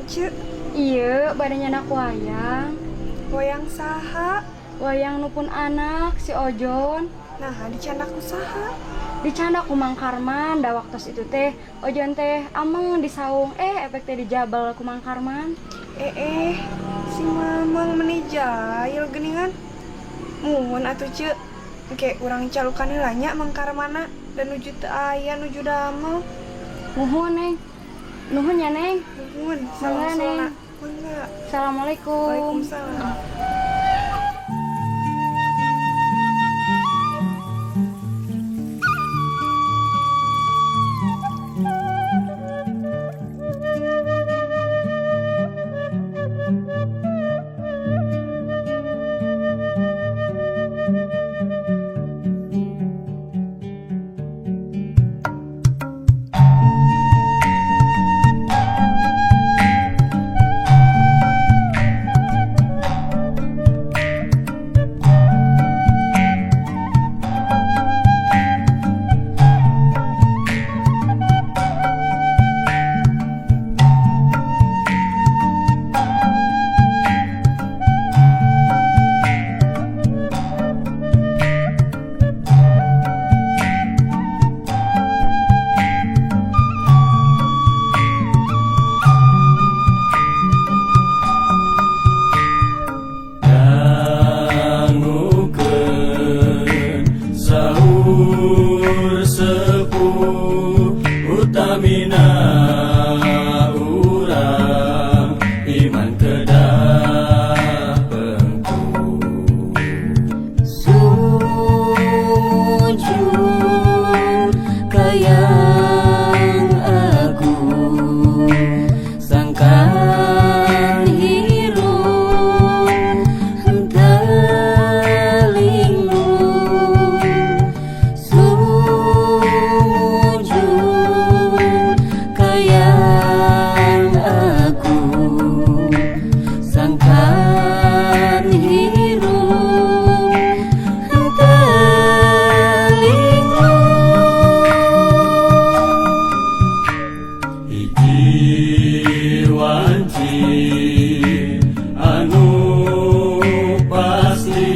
Cek? Iya, badannya anak wayang. Wayang saha? Wayang nupun anak si Ojon. Nah, dicandaku saha? Dicanda ku Mang Karman, da waktos itu teh Ojon teh ameng disaung, efek teh dijabel ku Mang Karman. Si mamang menijayel geningan. Muhun atuh Cek. Engke urang calukan heulanya Mang Karmana dan nuju teu aya nuju damel. Nuhun Neng. Nuhun ya Neng. Muhun, Mangga, Neng. Mangga. Assalamualaikum. Waalaikumsalam. Sahur sepuh utamina urang iman kedah pengku sujud kayang aku sangkan hirup telingung sujud kayang aku sangkan hirup telingung hiji wanci anu pasti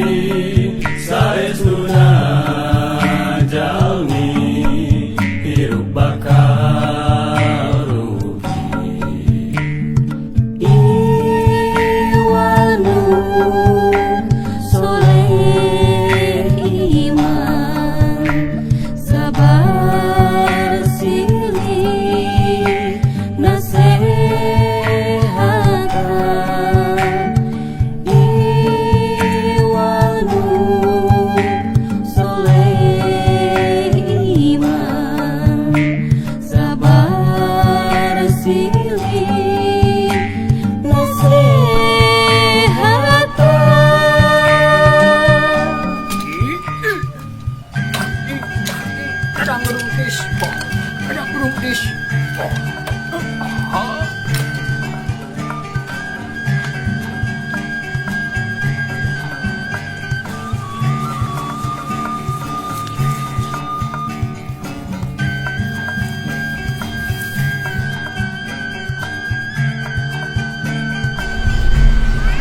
saestuna jalmi hirup bakal rugi Iwanu soleh iman sabar silih nasehatan Iwanu soleh iman sabar silih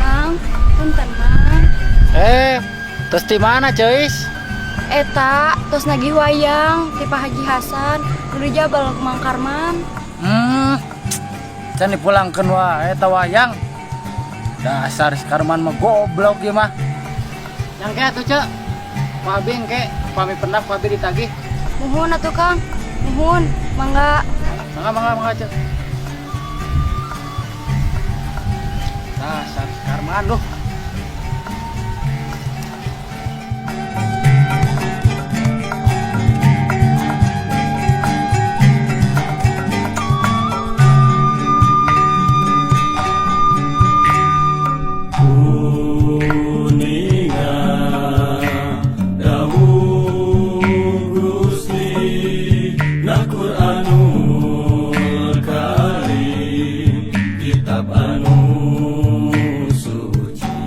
Mang, punten Mang. Terus di mana, Joyce? Eta, tos nagih wayang ti Pak Haji Hasan, nu dijabel ku Mang Karman. Can dipulangkeun wae eta wayang. Dasar si Karman mah goblok ieu mah. Yang ke atuh, Cek. Pabi engke, pami pernah pabi ditagih. Nuhun atuh Kang. Nuhun, mangga. Mangga, Cek. Dasar si Karman loh. kuningan dawuh Gusti na Qur'anul Karim kitab anu suci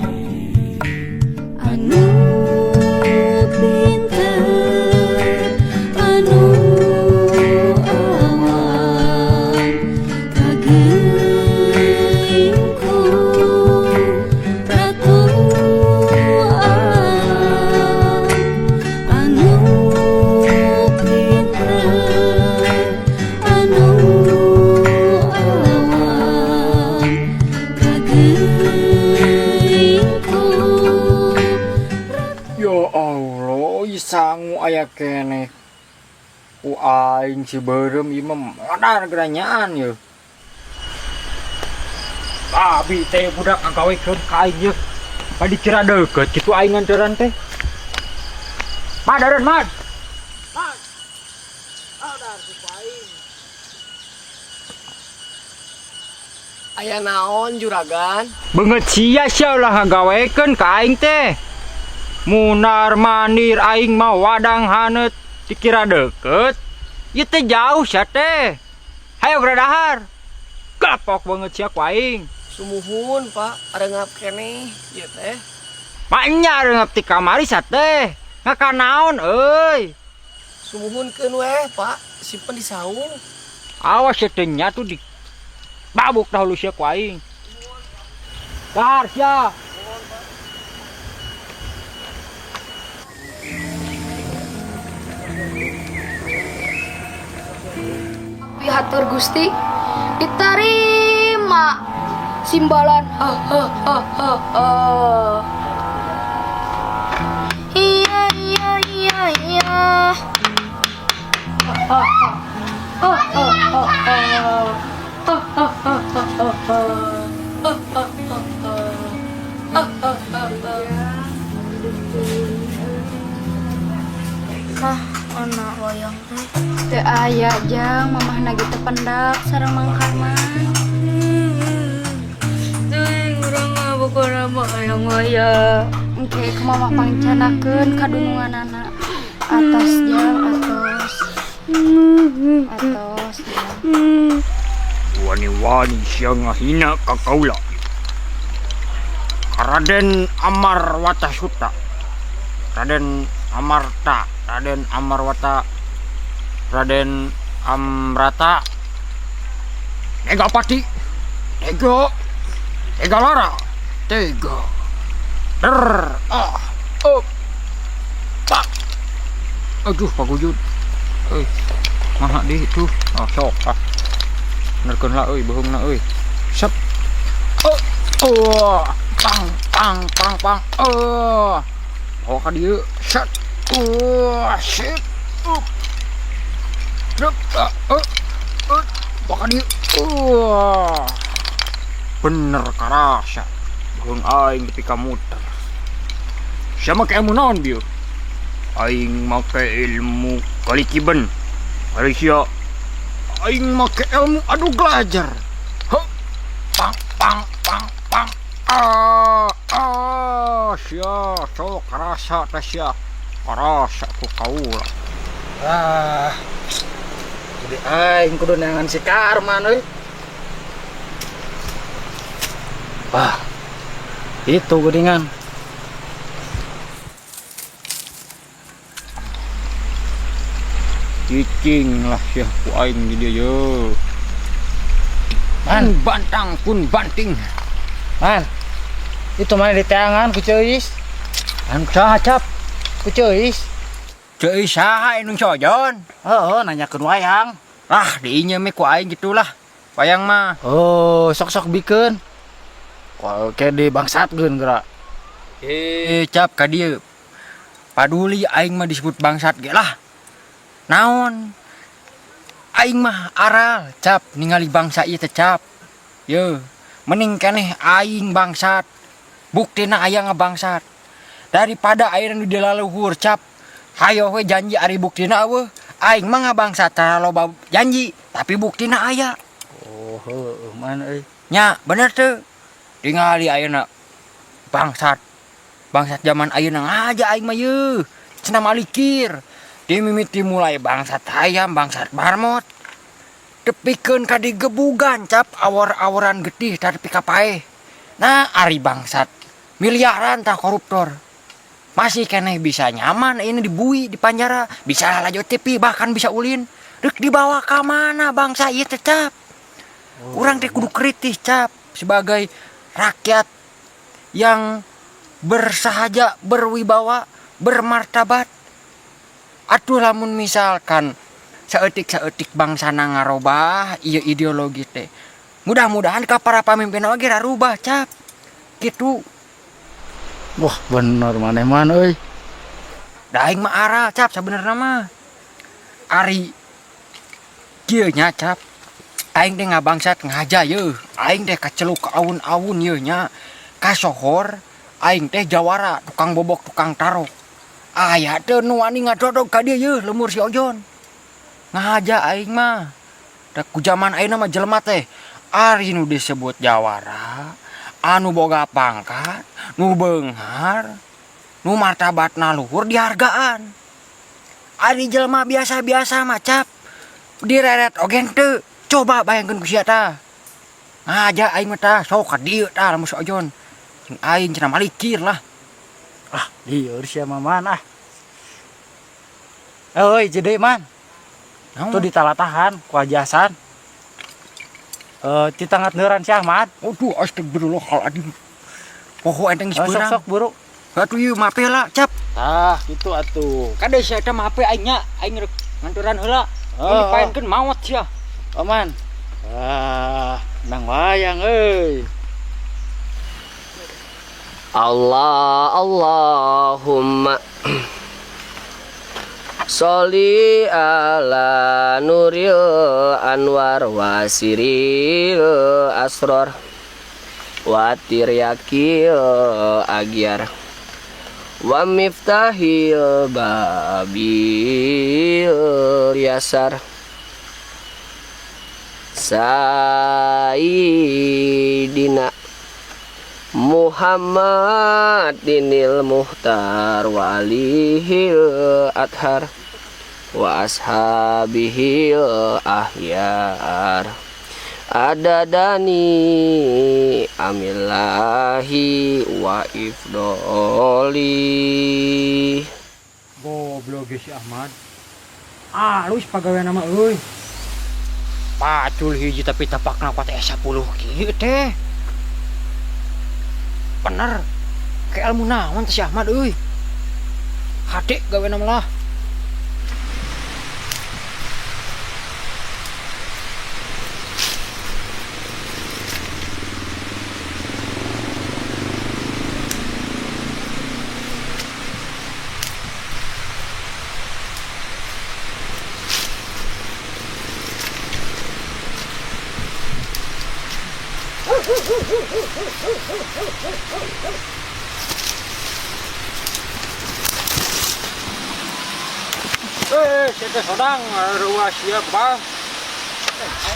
Ya Allah, sangu aya keneh. Ku aing si beureum ieu mah modal geranyaan ye. Abi teh budak ngagawekeun ka aing ye. Padi kira deukeut kitu aing nganteran teh. Mad dareun mad. Mad. Adar kitu aing. Aya naon juragan? Beungeut sia-sia ulah ngagawekeun ka aing teh. Munar manir aing mah wadang haneut dikira deket. Ieu teh jauh sia teh. Hayo gradahar. Gapok banget sia ku aing. Sumuhun Pak, arengap keneh ieu teh. Maknya reungep ti kamari sa teh. Ngakanaon euy. Sumuhunkeun weh Pak, simpen di saung. Awas ya teh nya tuh di babuk dahulu sia ku aing. Dahar sia. Pihatur Gusti diterima simbalan iya anak wayang teh aya jang mamahna gitu pendak sareng Mang Karman. Teuing urang mah pokona mah wayang-wayang. Engke kumaha pangcanakeun kadununganana. Atos jang atos. Atos jang. Wani-wani sia ngahina ka kaula. Raden Amarwatasuta. Raden Amarta, Raden Amarwata, Raden Amrata, Negapati, Tega Lara, Tega, Pak, aduh Pak Gujud, mana di itu, sok nerkeun lah, beheungna, sep, pang, oh ka dieu, set. Shit. Bakal dia. Bener karasa. Beung aing ketika muter. Sama kayak ilmu naon bieu? Aing make ilmu kalikiben. Malaysia. Aing make ilmu adu gelajar. Pang. Sia, sok karasa teh sia. Karasa ku kaula. Jadi aing kudu neangan si Karman euy. Wah. Itu geuningan. Cicing lah sia ku aing di dieu ye. Man bantang pun banting. Man. Itu mana di tangan ku ceuis. Anu saha cap? Ku ceuis. Ceuis saha anu sojon? Heeh, nanyakeun wayang. Ah, diinya mah ku aing gitulah. Wayang mah. Oh, sok-sok bikeun. Kayak di bangsatkeun geura. Cap ka dieu. Paduli aing mah disebut bangsat ge lah. Naon? Aing mah aral, cap ningali bangsa ieu teh cap. Ye, mending keneh aing bangsat. Buktina aya ngabangsat. Daripada air nu dilaluhur cap. Hayo we janji ari buktina eueuh. Aing mah ngabangsat tara loba janji, tapi buktina aya. Oh, heueuh man euy. Nya, bener teu. Tingali ayeuna bangsat. Bangsat zaman ayeuna ngaja aing mah yeuh. Cenah malikir. Dimimiti mulai bangsat hayam, bangsat marmot. Tepikeun ka digebugan cap awor-aworan getih tapi kapaeh. Nah, ari bangsat miliaran tah koruptor. Masih keneh bisa nyaman ini dibui di penjara, bisa lanjut TV bahkan bisa ulin. Rek dibawa ka mana bangsa ieu teh cap. Urang teh kudu kritis cap sebagai rakyat yang bersahaja, berwibawa, bermartabat. Atuh lamun misalkan saeutik-saeutik bangsana ngarobah ieu ideologi teh. Mudah-mudahan ka para pamimpin oge rarubah cap. Gitu. Wah bener maneh man euy. Da aing mah arah cap sabenerna mah. Ari kieu nya cap. Aing teh ngabangsat ngaja yeuh. Aing teh kaceluk ka awun-awun yeuh nya. Kasohor aing teh jawara tukang bobok tukang tarok. Aya teu nu wani ngadodog ka dieu yeuh lemur si Ojon. Ngaja aing mah. Da ku jaman ayeuna mah jelema teh ari nu disebut jawara, anu boga pangkat, nu beunghar, nu martabatna luhur dihargaan. Ari jelema biasa-biasa mah cap direret ogen teu. Coba bayangkeun ku sia tah. Ngaja aing mah tah sok ka dieu tah lamun si Ojon. Jeung aing cenah malikir lah. Ah, lieur sia maman ah. Euy, jadi man. Tuh ditalatahan ku ajasan. Citangat neuran si Ahmad. Aduh, astagfirullahaladzim. Poho enteng geus beurang. Sok buru. Atuh ieu mape lah cap. Tah, kitu atuh. Kade sia eta mape aing nya, aing rek nganturan heula. Ini paenkeun maot sia. Aman. Nang wayang euy. Allahumma Sholli ala nuril anwar wasiril asror wa tiryakil agyar wa miftahil babil yasar Sayyidina Muhammadinil muhtar wa alihil adhar wa ashabihil ahyar adadani amillahi wa ifdoli. Goblok ge si Ahmad. Alus pagawean nama euy. Pacul hiji tapi tapakna pateh 10 kieu teh. Bener, ke ilmu naon teh si Ahmad euy. Hade gaweana mah lah. Siete sodang, ruas siap bang.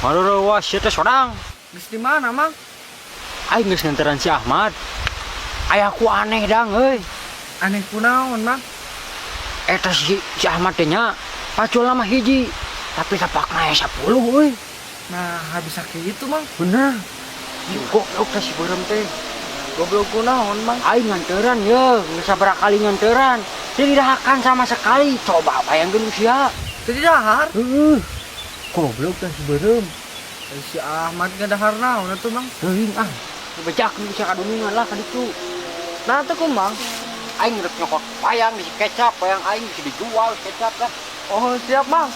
Ruas siete sodang. Geus di mana, Mang? Aing geus nganteran si Ahmad. Aya ku aneh dang euy. Aneh kunaon, Mang? Eta si Ahmad teh nya paculna mah hiji, tapi tapakna aya 10 euy. Nah, habis kitu, Mang. Bener. Goblok teh si beureum teh. Goblok kunaon, Mang? Aing nganteran ye, geus sabaraha kali nganteran. Jadi dahakan sama sekali. Coba bayangkeun sia. Teu dahar. Heuh. Goblok teh si beureum. Si Ahmad ngadahar naon atuh, Mang? Teuing ah. Bejakeun bisa kadunungan lah ka ditu. Nah, teu kumaha? Aing rek nyokot payang di kecap, payang aing bisa dijual kecap dah. Oh, siap, Mang.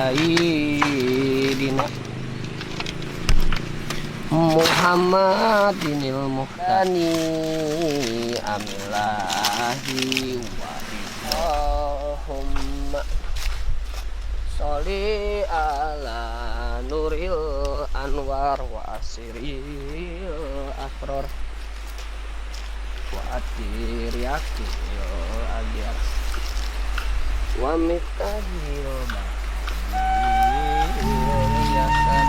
Sayyidina Muhammadinil muhtani amillahi wa Allahumma sholli ala nuril anwar wa asiril asror wa atiryakil agyar wa miftahil babil yasar.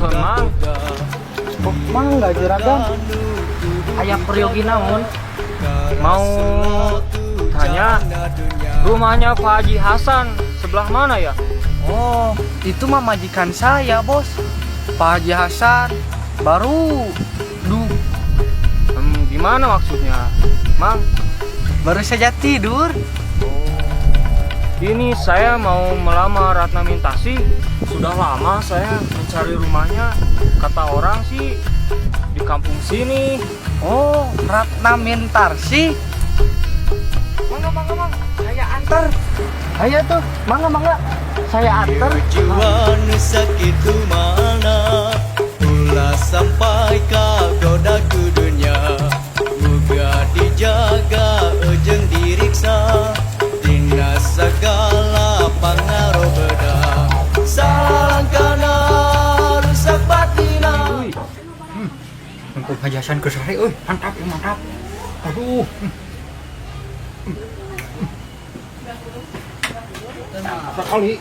Punten Mang. Kok mangga juragan? Aya peryogi naon? Mau tanya rumahnya Pak Haji Hasan sebelah mana ya? Oh, itu mah majikan saya, Bos. Pak Haji Hasan baru Gimana maksudnya, Mang? baru saja tidur. Ini saya mau melamar Ratna Mintasi. Sudah lama saya mencari rumahnya. Kata orang sih di kampung sini. Oh, Ratna Mintarsi. Mangga. Saya antar. Ayo tuh, mangga. Saya antar. Tujuan sakitu mana ulah sampai ka godaku dunia. Muga dijaga ujung diriksa dina segala pangaruh beda. Salangkana rusak batina. Untuk hajasan ke sore, mantap. Aduh. Sekali.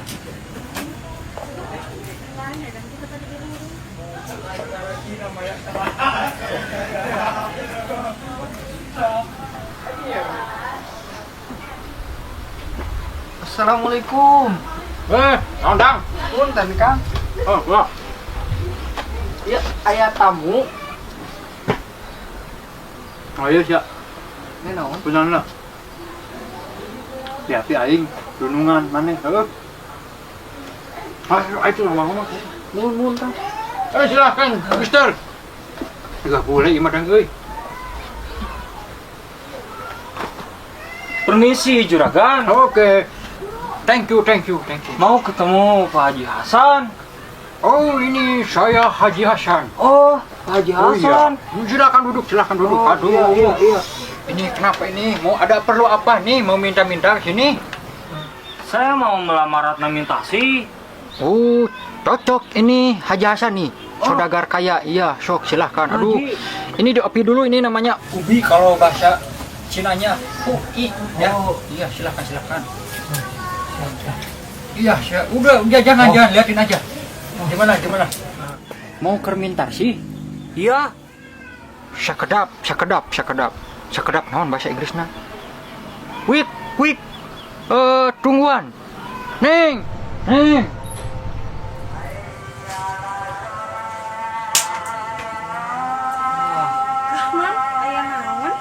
Assalamualaikum. Nondang. Punten, Kang. Oh, wah. Ya, aya tamu. Oh iya, siap. Ini naon? Benar lah. Tapi aing dunungan mana? Heeh. Itu lah mau. Mun Kang. Silakan, Mister. Enggak boleh ieu mah euy. Permisi, Juragan. Oke. Thank you. Mau ketemu Pak Haji Hasan. Oh, ini saya Haji Hasan. Oh, Pak Haji Hasan. Iya. Silakan duduk. Oh, Aduh. iya. Ini kenapa ini? Mau ada perlu apa nih? Mau minta-minta sini? Saya mau melamar Ratna Mintasi. Oh, cocok ini Haji Hasan nih. Saudagar kaya. Iya, sok silahkan. Aduh. Haji. Ini diopi dulu, ini namanya ubi kalau bahasa Cinanya. Ya. Iya, silahkan. Iya, udah jangan liatin aja. Gimana? Mau kermintarsi? Iya. Sakedap. Sakedap naon bahasa Inggrisna? Wait. Tungguan. Neng. Rahman, aya naon?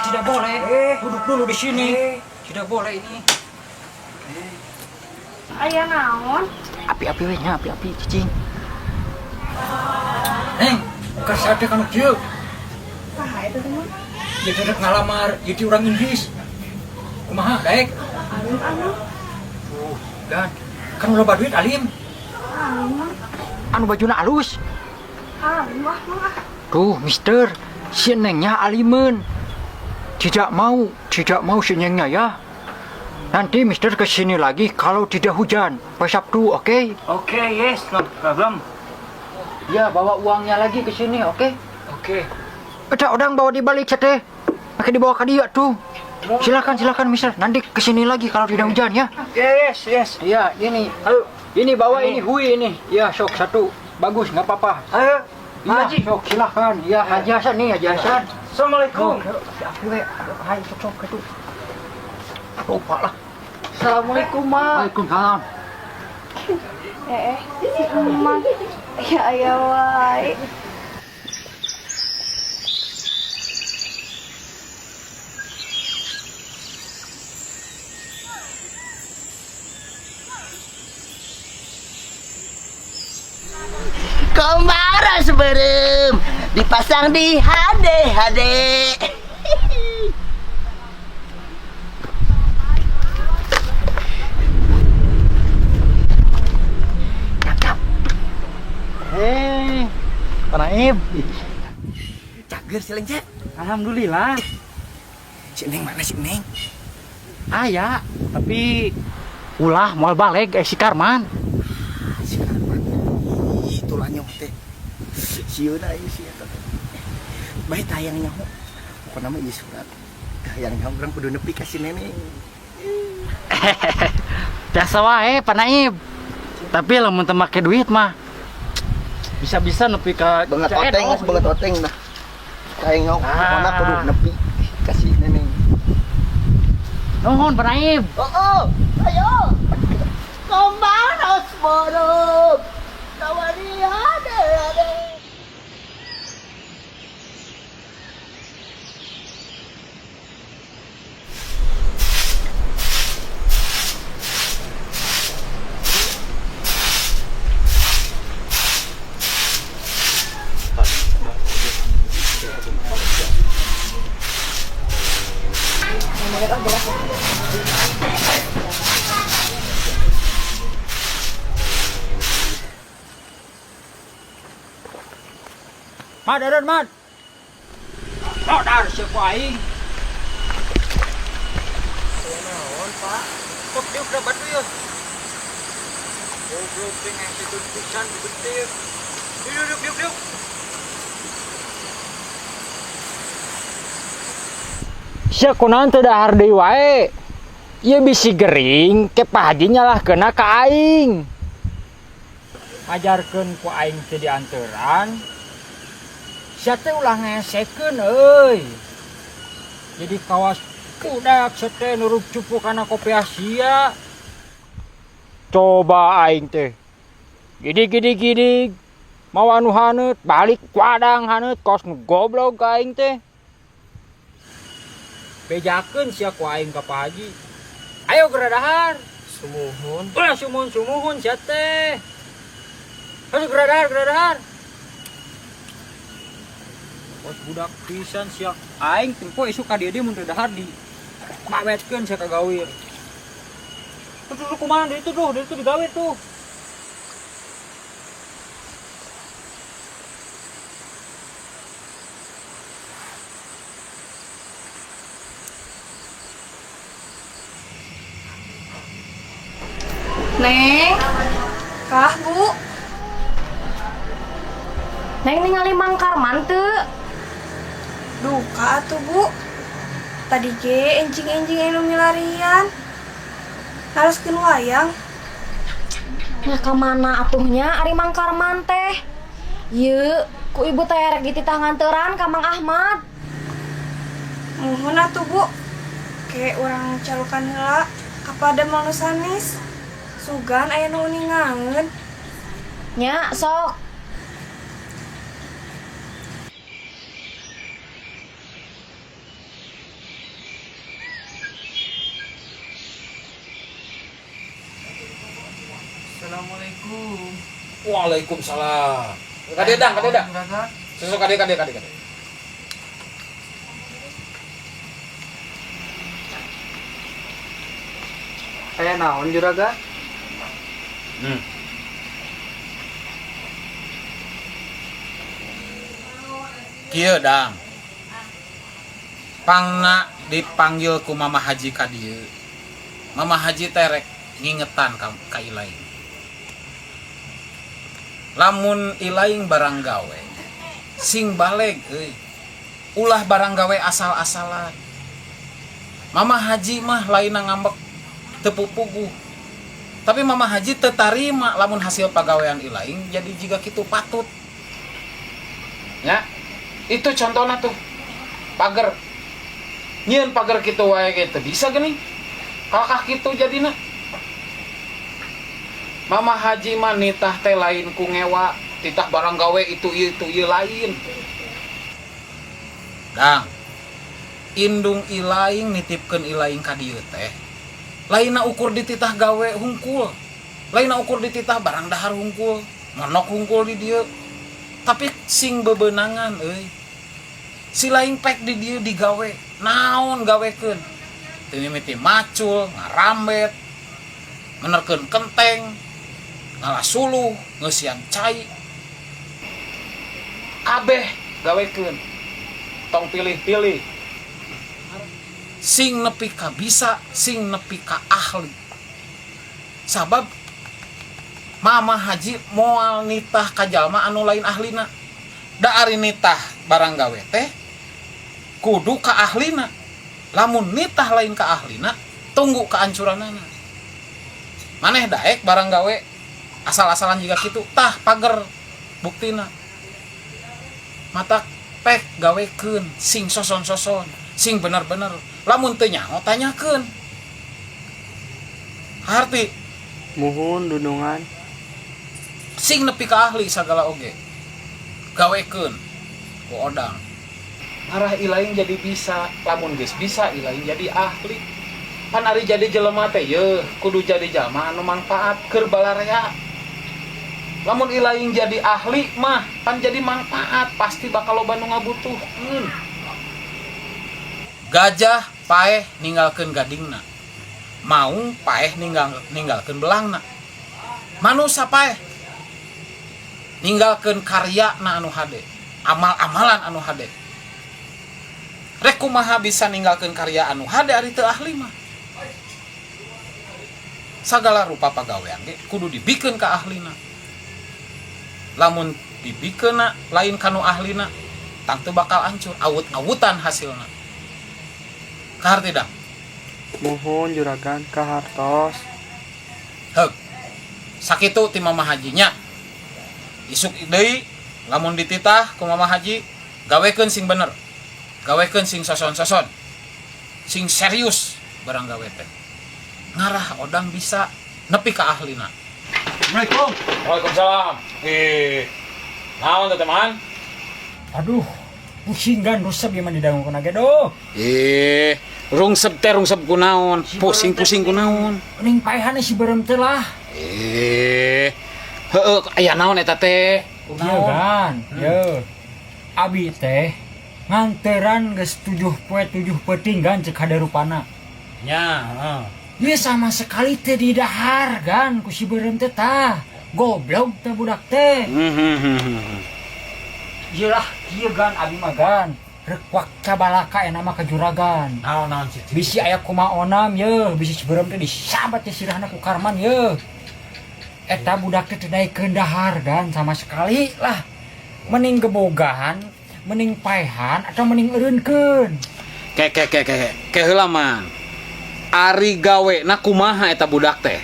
Tidak boleh. Duduk dulu di sini. Tidak boleh ini. Aya naon? Api-api we nya, api-api cicing. Neng, kasih kan kieu. Saha eta teh mah? Dia tidak ngalamar jadi orang Inggris. Kumaha daek? Alim anu. Dan kan udah duit alim. Alim mah. Anu bajuna alus. Alim mah. Tuh, Mister, si Nengnya alimen. Tidak mau si Nengnya ya. Nanti Mister kesini lagi kalau tidak hujan. Pas Sabtu, oke? Oke, yes, no problem. Ya, bawa uangnya lagi ke sini, oke? Oke. Odang bawa dibalik teh. Pakai dibawa ke dia tuh. Silakan Mister. Nanti kesini lagi kalau tidak hujan ya. Yes. Iya, ini. Ayo, ini bawa ini hui ini. Ya, sok satu. Bagus, nggak apa-apa. Ayo, Iya, Haji. sok silakan. Ya, Haji Hasan nih, Haji Hasan. Assalamualaikum. Hai, sok itu. Lupa lah. Assalamualaikum, Ma. Waalaikumsalam. Si Emang. Ya aya wae. Komara seberem dipasang di HD. Pak Naib. Cager si Lengce. Alhamdulillah. Si Neng mana si Neng? Aya, tapi ulah moal balik si Karman. Si Karman. Itulah nyong teh. Sieun aya si eta teh. Bae tayang nyaho. Pokona mah ieu surat. Yang nyaho urang kudu nepi ka si Neneng. Biasa wae, Pak Naib. Tapi lamun teu make duit mah bisa-bisa nepi ka Banget Cee oteng, Edo. banget oteng dah. Kayak ngau, Ah. mana kudu nepi kasih neneng. Nuhun Panaim. Oh, ayo. Kemana sebelum tawari hade. Mad, ada mad. Oh, dar siapa aing? Naon, Pak? Kok dia udah bantu ya? Goblok pengen itu pisan dibetir. Yuk. Sia kunaon teu dahar deui wae. Ieu bisi gering ke Pak Haji nyalah kena ka aing. Ajarkeun ku aing teh dianteran. Sia teh ulah ngesekeun euy. Jadi kawas budak teh nurup cupu kana kopi Asia. Coba aing teh. Gidig. Mau anu haneut balik kuadang haneut kos nu goblok ka aing teh. Bejakeun sia ku aing ka Pak Haji. Ayo geradahar. Sumuhun. Ulah sumuhun sia teh. Ayo geradahar. Kos budak pisan sia aing tempo isuk ka dieu mun teu dahar di mawetkeun sia ka gawir. Tuh kumaha deui tuh digawe tuh. Neng, Kah, Bu? Neng ningali Mang Karman teu? Duka atuh, Bu. Tadi ge enjing-enjing anu milarian. Haruskeun wayang. Nah, kamana atuhnya ari Mang Karman teh? Ieu, ku ibu teh rek dititah nganteran ka Mang Ahmad. Muhun atuh, Bu. Kayak orang calukan heula kapada Mang Nusanis. Sugan aya nu ningangeun. Nya, sok. Assalamualaikum. Waalaikumsalam. Kadedang. Susu kadek. Aya naon juragan? Kieu dang. Pangna dipanggil ku Mama Haji ka dieu. Mama Haji teh rek ngingetan ka Ilaing. Lamun Ilaing barang gawe, sing baleg euy. Ulah barang gawe asal-asalan. Mama Haji mah laina ngambek teu pupuguh. Tapi Mama Haji teu tarima lamun hasil pagawean Ilaing jadi jiga kitu patut. Ya, itu contohnya tuh. Pager. Nyieun pager kitu wae kitu bisa geuning. Kakak kitu jadina. Mama Haji mah nitah teh lain ku ngewa, titah barang gawe itu ieu lain. Dang. Indung Ilaing nitipkeun Ilaing ka dieu teh. Lainna ukur dititah gawe hungkul. Lainna ukur dititah barang dahar hungkul. Monok hungkul di dieu. Tapi sing bebenangan euy. Si lain pek di dieu digawe. Naon gawekeun? Teu mimiti macul, ngarambet, menerkeun kenteng, ngalah suluh, ngeusian cai. Kabeh gawekeun. Tong pilih-pilih. Sing nepi ka bisa, sing nepi ka ahli. Sabab Mama Haji moal nitah ka jalma anu lain ahlina. Da ari nitah barang gawe teh kudu ka ahlina. Lamun nitah lain ka ahlina, tunggu kaancuranana. Maneh daek barang gawe asal-asalan juga gitu tah pager buktina mata pek gawekeun sing soson-soson sing bener-bener lamun teu nyaho tanyakeun harti Muhun dunungan. sing nepi ka ahli sagala oge gawekeun ku odang arah ilaing jadi bisa lamun geus bisa ilaing jadi ahli pan ari jadi jelema teh yeuh kudu jadi jalma anu manfaat keur balarea lamun ilaing jadi ahli mah pan jadi manfaat pasti bakal loba nu ngabutuhkeun gajah paeh ninggalkeun gadingna maung paeh ninggalkeun belangna manusia paeh ninggalkeun karyana anu hade amal-amalan anu hade rek kumaha bisa ninggalkeun karya anu hade ari teu ahli mah sagala rupa pagawean ge kudu dibikeun ka ahlina lamun dibikeunna lain kanu ahlina tang teu bakal hancur awut-awutan hasilna kahar tidak Muhun juragan kahartos. heug sakitu ti Mama Hajinya isuk deui lamun dititah ku Mama Haji gawekeun sing bener gawekeun sing soson-soson sing serius barang gawe teh ngarah odang bisa nepi ka ahlina. Assalamualaikum. Waalaikumsalam. Naon teh teman? Aduh, pusing gan rusep gimana didangun kena gedo. Rungsep kunaon? Pusing-pusing kunaon? Ning paehana si berem teh lah. Heueuh aya naon eta teh? Iya kan, ye. Abi teh nganteran geus 7 peting gan cek hadarupana. Nya, heeh. Dia sama sekali teh didahar gan ku si berem teh tah. Goblok teh budak teh. Iyalah, ieu gan abi mah gan. Rek wakca balaka ena mah ka juragan. Naon sih? Bisi aya kumaonam ye, bisi si berem teh disabat teh sirahna ku Karman ye. Eta budak teh daekeun dahar gan sama sekali lah. Mending gebogahan, mending paehan atau mending eureunkeun. Ke heula man. Ari gawe na kumaha eta budak teh?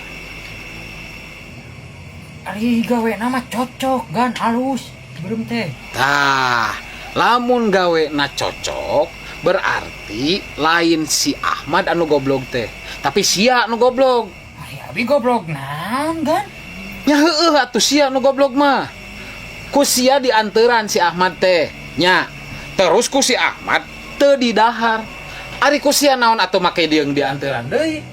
Ari gawe nama cocok gan halus berem teh. Tah, lamun gawe na cocok berarti lain si Ahmad anu goblok teh, tapi sia anu goblok. Ari abi goblok naon gan? Nya heueuh atuh sia anu goblok mah. Ku sia dianteran si Ahmad teh. Nya, terus ku si Ahmad teu didahar. Ari ku sia naon atuh make deung dianteran deui.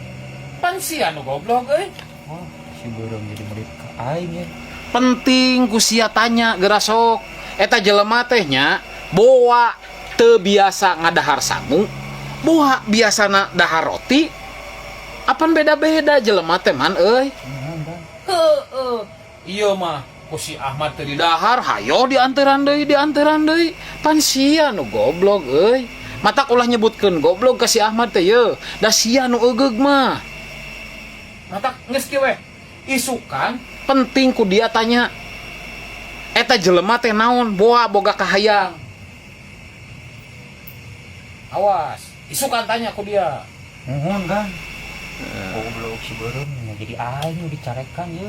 Pan sia anu goblok euy. Oh, si berem jadi murid ka aing ye. Penting ku sia tanya geura sok. Eta jelema teh nya boa teu biasa ngadahar sangu, boa biasana dahar roti. Apan beda-beda jelema teh man euy. Heueuh. Ieu mah ku si Ahmad teu didahar, hayo dianteran deui. Pan sia nu goblok euy. Matak ulah nyebutkeun goblok ka si Ahmad teh ye. Da sia nu eugeg mah. Matak geus kieu we. Isukan penting ku dia tanya. Eta jelema teh naon boa boga kahayang. Awas, isukan tanya ku dia. Nuhun gan. Goblok si berem jadi aing nu dicarekan ye.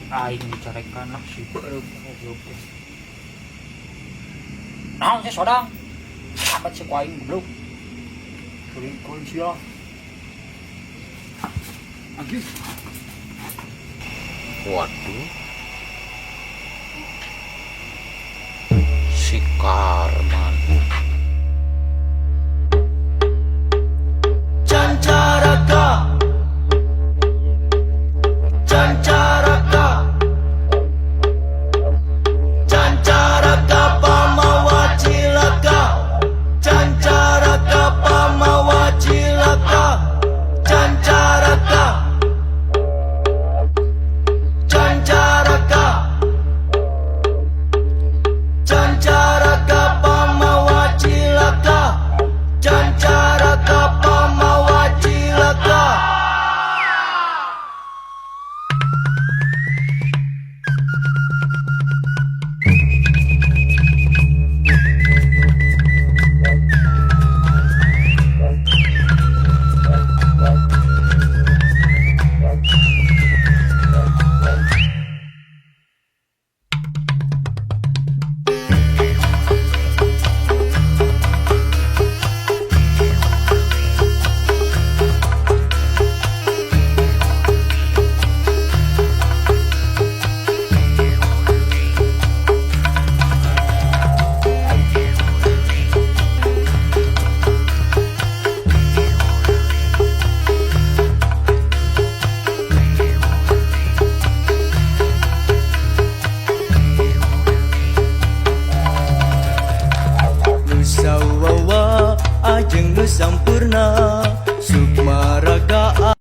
Aing dicarekan lah si berem goblok teh. Naon sih sodang? Sahabat si kuaing goblok. Kuring sia. Agi. Waduh. Si Karman. Cancaraka pamawacilaka Cancaraka pamawacilaka Cancaraka pamawacilaka sawawa ajeng nu sampurna